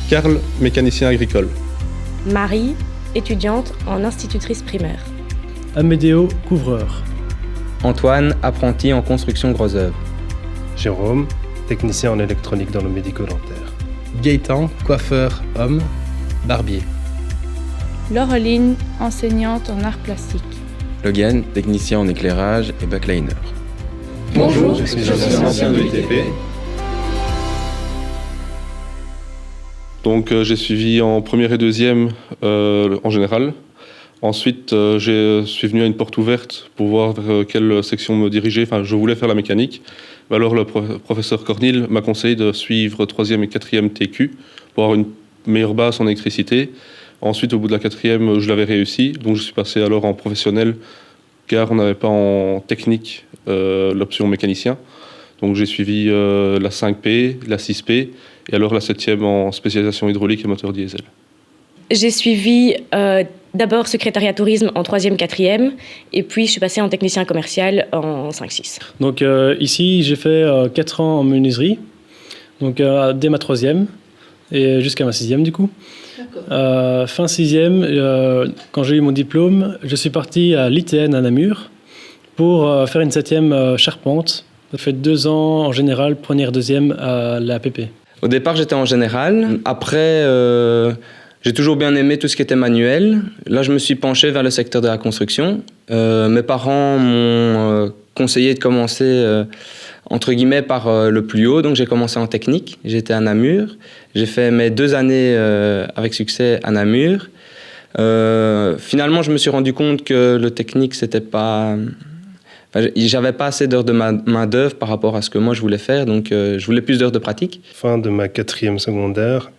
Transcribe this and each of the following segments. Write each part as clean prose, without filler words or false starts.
Karl, mécanicien agricole. Marie, étudiante en institutrice primaire. Amédéo, couvreur. Antoine, apprenti en construction gros œuvre. Jérôme, technicien en électronique dans le médico-dentaire. Gaëtan, coiffeur homme, barbier. Laureline, enseignante en arts plastiques. Logan, technicien en éclairage et backliner. Bonjour, je suis un ancien de l'ITP. Donc j'ai suivi en première et deuxième en général. Ensuite, je suis venu à une porte ouverte pour voir vers quelle section me diriger. Enfin, je voulais faire la mécanique. Alors le professeur Cornil m'a conseillé de suivre 3e et 4e TQ pour avoir une meilleure base en électricité. Ensuite, au bout de la 4e, je l'avais réussi. Donc je suis passé alors en professionnel car on n'avait pas en technique l'option mécanicien. Donc j'ai suivi la 5P, la 6P et alors la 7e en spécialisation hydraulique et moteur diesel. J'ai suivi d'abord secrétariat tourisme en 3e, 4e, et puis je suis passée en technicien commercial en 5-6. Donc ici, j'ai fait 4 ans en menuiserie, donc dès ma 3e et jusqu'à ma 6e du coup. Fin 6e, quand j'ai eu mon diplôme, je suis parti à l'ITN à Namur pour faire une 7e charpente. J'ai fait 2 ans en général, première, 2e à la PP. Au départ, j'étais en général. Après, j'ai toujours bien aimé tout ce qui était manuel. Là, je me suis penché vers le secteur de la construction. Mes parents m'ont conseillé de commencer, entre guillemets, par le plus haut. Donc, j'ai commencé en technique. J'étais à Namur. J'ai fait mes 2 années avec succès à Namur. Finalement, je me suis rendu compte que le technique, c'était pas... j'avais pas assez d'heures de main-d'œuvre par rapport à ce que moi je voulais faire, donc je voulais plus d'heures de pratique. Fin de ma 4e secondaire,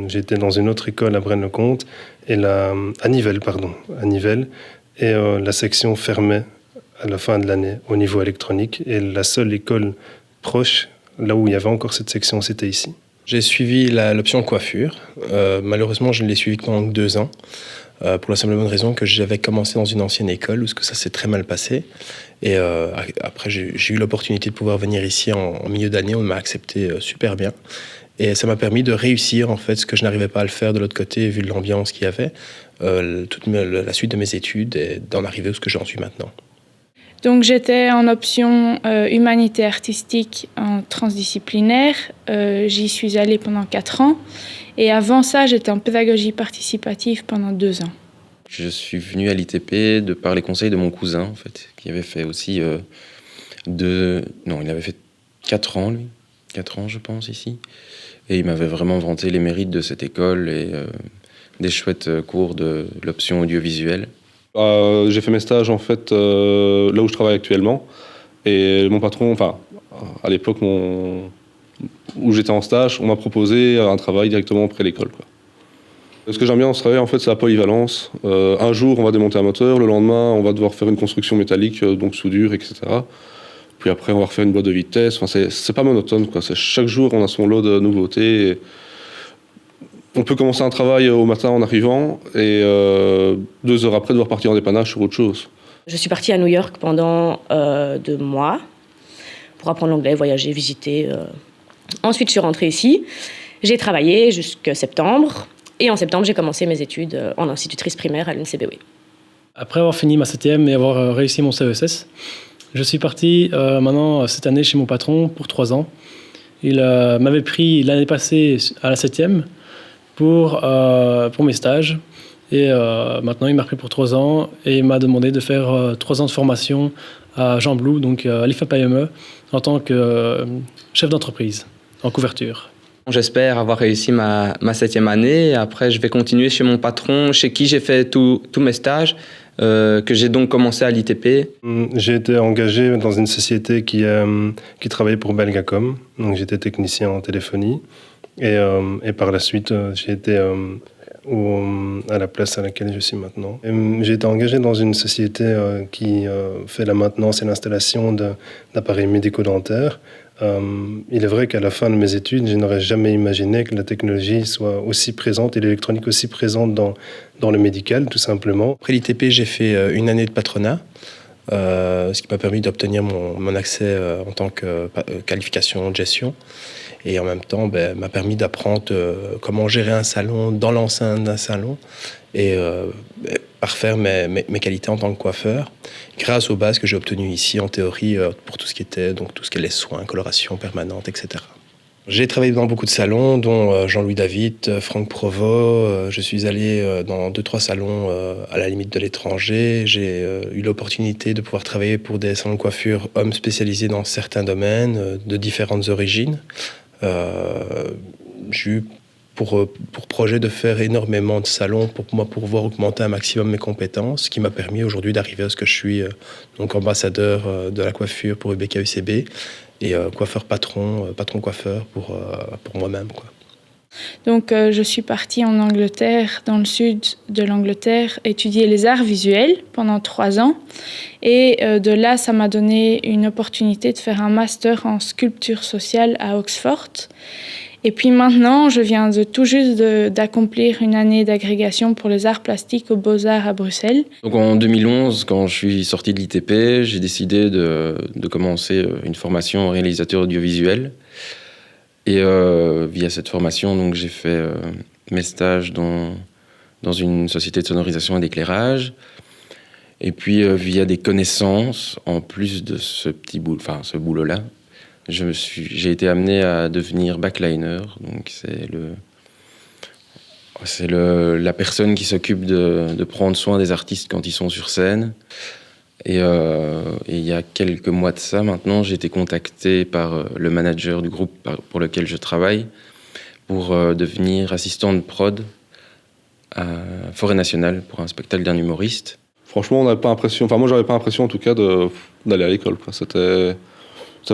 j'étais dans une autre école à Braine-le-Comte, à Nivelles, et la section fermait à la fin de l'année au niveau électronique, et la seule école proche, là où il y avait encore cette section, c'était ici. J'ai suivi l'option coiffure. Malheureusement, je ne l'ai suivi que pendant 2 ans. Pour la simple bonne raison que j'avais commencé dans une ancienne école où ça s'est très mal passé. Et après, j'ai eu l'opportunité de pouvoir venir ici en milieu d'année. On m'a accepté super bien. Et ça m'a permis de réussir en fait ce que je n'arrivais pas à le faire de l'autre côté, vu l'ambiance qu'il y avait, la suite de mes études et d'en arriver où ce que j'en suis maintenant. Donc j'étais en option humanité artistique en transdisciplinaire. J'y suis allée pendant 4 ans. Et avant ça, j'étais en pédagogie participative pendant 2 ans. Je suis venu à l'ITP de par les conseils de mon cousin, en fait, qui avait fait aussi il avait fait 4 ans, lui. 4 ans, je pense, ici. Et il m'avait vraiment vanté les mérites de cette école et des chouettes cours de l'option audiovisuelle. J'ai fait mes stages, en fait, là où je travaille actuellement. Et mon patron, enfin, à l'époque, où j'étais en stage, on m'a proposé un travail directement après l'école, quoi. Ce que j'aime bien en ce travail, en fait, c'est la polyvalence. Un jour, on va démonter un moteur, le lendemain, on va devoir faire une construction métallique, donc soudure, etc. Puis après, on va refaire une boîte de vitesse. Enfin, c'est pas monotone, quoi. Chaque jour, on a son lot de nouveautés. Et on peut commencer un travail au matin en arrivant et 2 heures après, devoir partir en dépannage sur autre chose. Je suis partie à New York pendant 2 mois pour apprendre l'anglais, voyager, visiter. Ensuite, je suis rentrée ici. J'ai travaillé jusqu'à septembre. Et en septembre, j'ai commencé mes études en institutrice primaire à l'UNCBW. Après avoir fini ma 7e et avoir réussi mon CESS, je suis parti maintenant cette année chez mon patron pour 3 ans. Il m'avait pris l'année passée à la 7e pour mes stages. Et maintenant, il m'a pris pour 3 ans et il m'a demandé de faire 3 ans de formation à Jean Blou, donc à l'IFAP-AME, en tant que chef d'entreprise en couverture. J'espère avoir réussi ma 7e année. Et après, je vais continuer chez mon patron, chez qui j'ai fait tous mes stages, que j'ai donc commencé à l'ITP. J'ai été engagé dans une société qui travaillait pour Belgacom. Donc j'étais technicien en téléphonie. Et par la suite, j'ai été à la place à laquelle je suis maintenant. J'ai été engagé dans une société qui fait la maintenance et l'installation d'appareils médico-dentaires. Il est vrai qu'à la fin de mes études, je n'aurais jamais imaginé que la technologie soit aussi présente et l'électronique aussi présente dans le médical, tout simplement. Après l'ITP, j'ai fait une année de patronat ce qui m'a permis d'obtenir mon accès en tant que qualification de gestion. Et en même temps, m'a permis d'apprendre comment gérer un salon dans l'enceinte d'un salon et parfaire mes qualités en tant que coiffeur, grâce aux bases que j'ai obtenues ici en théorie pour tout ce qui était les soins, coloration permanente, etc. J'ai travaillé dans beaucoup de salons, dont Jean-Louis David, Franck Provost. Je suis allé dans 2-3 salons à la limite de l'étranger. J'ai eu l'opportunité de pouvoir travailler pour des salons de coiffure hommes spécialisés dans certains domaines, de différentes origines. J'ai eu pour projet de faire énormément de salons pour pouvoir augmenter un maximum mes compétences, ce qui m'a permis aujourd'hui d'arriver à ce que je suis, donc ambassadeur de la coiffure pour UBK-UCB et coiffeur patron coiffeur pour moi-même, quoi. Donc je suis partie en Angleterre, dans le sud de l'Angleterre, étudier les arts visuels pendant 3 ans. Et de là, ça m'a donné une opportunité de faire un master en sculpture sociale à Oxford. Et puis maintenant, je viens tout juste d'accomplir une année d'agrégation pour les arts plastiques aux Beaux-Arts à Bruxelles. Donc en 2011, quand je suis sorti de l'ITP, j'ai décidé de commencer une formation en réalisateur audiovisuel. Et via cette formation, donc, j'ai fait mes stages dans une société de sonorisation et d'éclairage. Et puis via des connaissances, en plus de ce boulot-là, j'ai été amené à devenir backliner. Donc c'est la personne qui s'occupe de prendre soin des artistes quand ils sont sur scène. Et il y a quelques mois de ça, maintenant, j'ai été contacté par le manager du groupe pour lequel je travaille pour devenir assistant de prod à Forêt Nationale pour un spectacle d'un humoriste. Franchement, on n'avait pas l'impression, moi j'avais pas l'impression en tout cas d'aller à l'école, quoi. C'était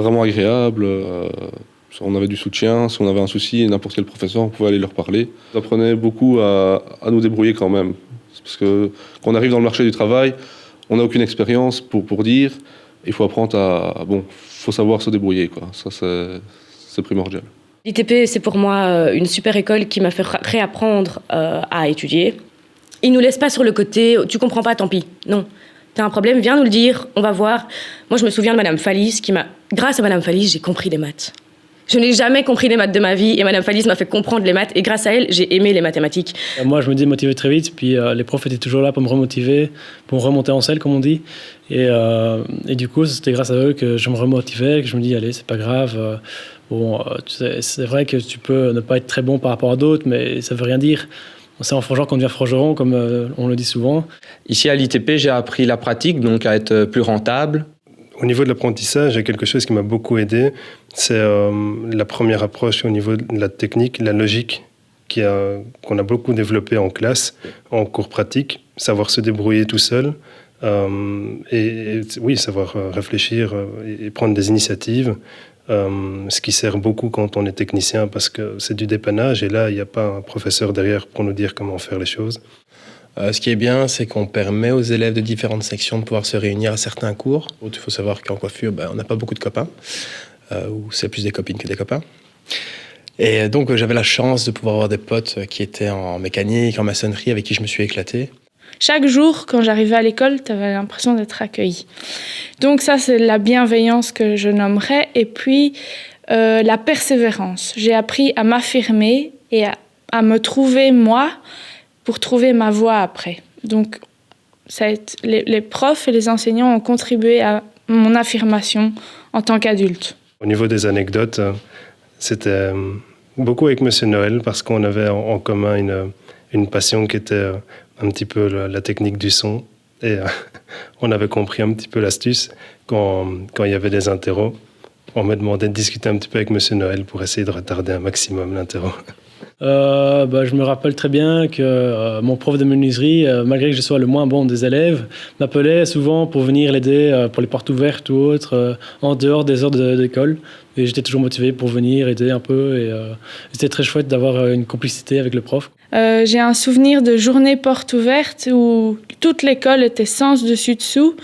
vraiment agréable. On avait du soutien, si on avait un souci, n'importe quel professeur, on pouvait aller leur parler. Ça apprenait beaucoup à nous débrouiller quand même. Parce que quand on arrive dans le marché du travail, on n'a aucune expérience pour dire, il faut apprendre faut savoir se débrouiller, quoi. Ça, c'est primordial. L'ITP, c'est pour moi une super école qui m'a fait réapprendre à étudier. Ils nous laissent pas sur le côté, tu comprends pas, tant pis. Non. T'as un problème, viens nous le dire, on va voir. Moi, je me souviens de Madame Fallis, grâce à Madame Fallis, j'ai compris les maths. Je n'ai jamais compris les maths de ma vie et Madame Fallis m'a fait comprendre les maths et grâce à elle, j'ai aimé les mathématiques. Moi, je me démotivais très vite, puis les profs étaient toujours là pour me remotiver, pour me remonter en selle, comme on dit. Et du coup, c'était grâce à eux que je me remotivais, que je me dis, allez, c'est pas grave. C'est vrai que tu peux ne pas être très bon par rapport à d'autres, mais ça veut rien dire. C'est en forgeant qu'on devient forgeron, comme on le dit souvent. Ici, à l'ITP, j'ai appris la pratique, donc à être plus rentable. Au niveau de l'apprentissage, il y a quelque chose qui m'a beaucoup aidé. C'est la première approche au niveau de la technique, la logique qu'on a beaucoup développée en classe, en cours pratique. Savoir se débrouiller tout seul. Oui, savoir réfléchir et prendre des initiatives. Ce qui sert beaucoup quand on est technicien parce que c'est du dépannage et là, il n'y a pas un professeur derrière pour nous dire comment faire les choses. Ce qui est bien, c'est qu'on permet aux élèves de différentes sections de pouvoir se réunir à certains cours. Il faut savoir qu'en coiffure, on n'a pas beaucoup de copains, ou c'est plus des copines que des copains. Et donc, j'avais la chance de pouvoir avoir des potes qui étaient en mécanique, en maçonnerie, avec qui je me suis éclaté. Chaque jour, quand j'arrivais à l'école, tu avais l'impression d'être accueilli. Donc ça, c'est la bienveillance que je nommerais. Et puis, la persévérance. J'ai appris à m'affirmer et à me trouver, moi, pour trouver ma voie après. Donc, les profs et les enseignants ont contribué à mon affirmation en tant qu'adulte. Au niveau des anecdotes, c'était beaucoup avec Monsieur Noël parce qu'on avait en commun une passion qui était un petit peu la technique du son. Et on avait compris un petit peu l'astuce quand il y avait des interros. On me demandait de discuter un petit peu avec Monsieur Noël pour essayer de retarder un maximum l'interro. Je me rappelle très bien que mon prof de menuiserie, malgré que je sois le moins bon des élèves, m'appelait souvent pour venir l'aider pour les portes ouvertes ou autres, en dehors des heures d'école. Et j'étais toujours motivé pour venir aider un peu. Et c'était très chouette d'avoir une complicité avec le prof. J'ai un souvenir de journée porte ouverte où toute l'école était sens dessus-dessous.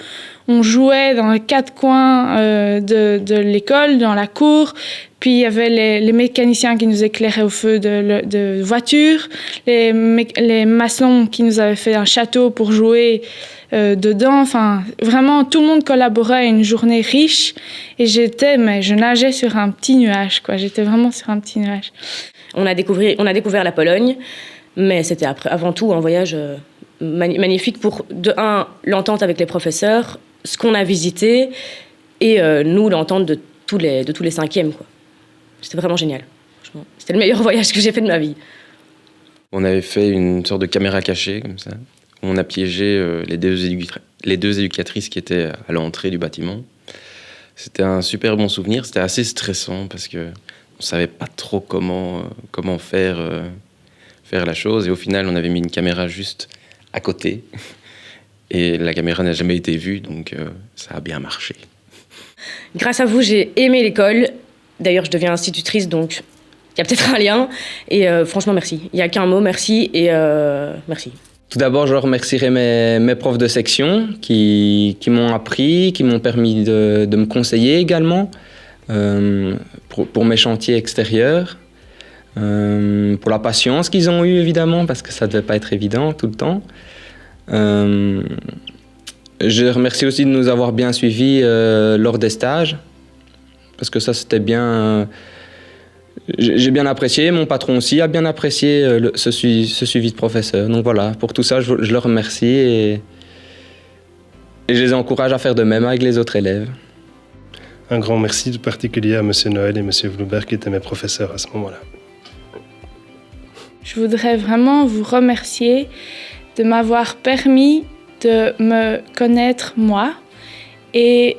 on jouait dans les quatre coins de l'école, dans la cour. Puis il y avait les mécaniciens qui nous éclairaient au feu de voitures, les maçons qui nous avaient fait un château pour jouer dedans. Enfin, vraiment, tout le monde collaborait à une journée riche. Et je nageais sur un petit nuage, quoi. J'étais vraiment sur un petit nuage. On a découvert la Pologne, mais c'était avant tout un voyage magnifique pour, de un, l'entente avec les professeurs, ce qu'on a visité, et nous, l'entente de tous les cinquièmes, quoi. C'était vraiment génial. C'était le meilleur voyage que j'ai fait de ma vie. On avait fait une sorte de caméra cachée, comme ça. On a piégé les deux éducatrices qui étaient à l'entrée du bâtiment. C'était un super bon souvenir. C'était assez stressant parce qu'on ne savait pas trop comment faire la chose. Et au final, on avait mis une caméra juste à côté. Et la caméra n'a jamais été vue, donc ça a bien marché. Grâce à vous, j'ai aimé l'école. D'ailleurs, je deviens institutrice, donc il y a peut-être un lien. Et franchement, merci. Il n'y a qu'un mot, merci. Et merci. Tout d'abord, je remercierai mes profs de section qui m'ont appris, qui m'ont permis de me conseiller également pour mes chantiers extérieurs, pour la patience qu'ils ont eue évidemment, parce que ça ne devait pas être évident tout le temps. Je remercie aussi de nous avoir bien suivis lors des stages, parce que ça c'était bien... J'ai bien apprécié, mon patron aussi a bien apprécié ce suivi de professeur. Donc voilà, pour tout ça, je le remercie et je les encourage à faire de même avec les autres élèves. Un grand merci tout particulier à M. Noël et M. Vloubert qui étaient mes professeurs à ce moment-là. Je voudrais vraiment vous remercier de m'avoir permis de me connaître moi et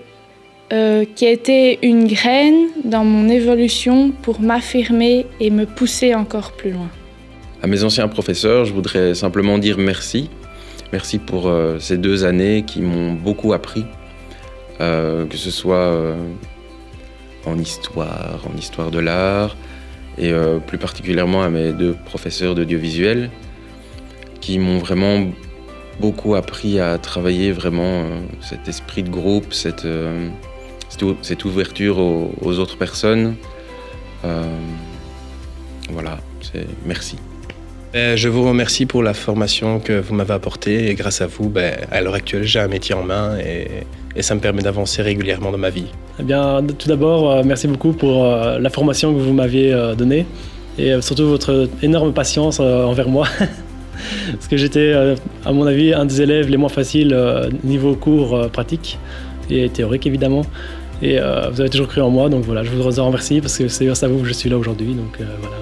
qui a été une graine dans mon évolution pour m'affirmer et me pousser encore plus loin. À mes anciens professeurs, je voudrais simplement dire merci. Merci pour ces 2 années qui m'ont beaucoup appris, que ce soit en histoire de l'art, et plus particulièrement à mes 2 professeurs d'audiovisuel, qui m'ont vraiment beaucoup appris à travailler vraiment cet esprit de groupe, cette ouverture aux autres personnes. Voilà, merci. Je vous remercie pour la formation que vous m'avez apportée et grâce à vous, à l'heure actuelle, j'ai un métier en main et ça me permet d'avancer régulièrement dans ma vie. Eh bien, tout d'abord, merci beaucoup pour la formation que vous m'aviez donnée et surtout votre énorme patience envers moi. Parce que j'étais, à mon avis, un des élèves les moins faciles niveau cours pratique et théorique évidemment. Et vous avez toujours cru en moi, donc voilà, je vous en remercie parce que c'est grâce à vous que je suis là aujourd'hui. Donc voilà.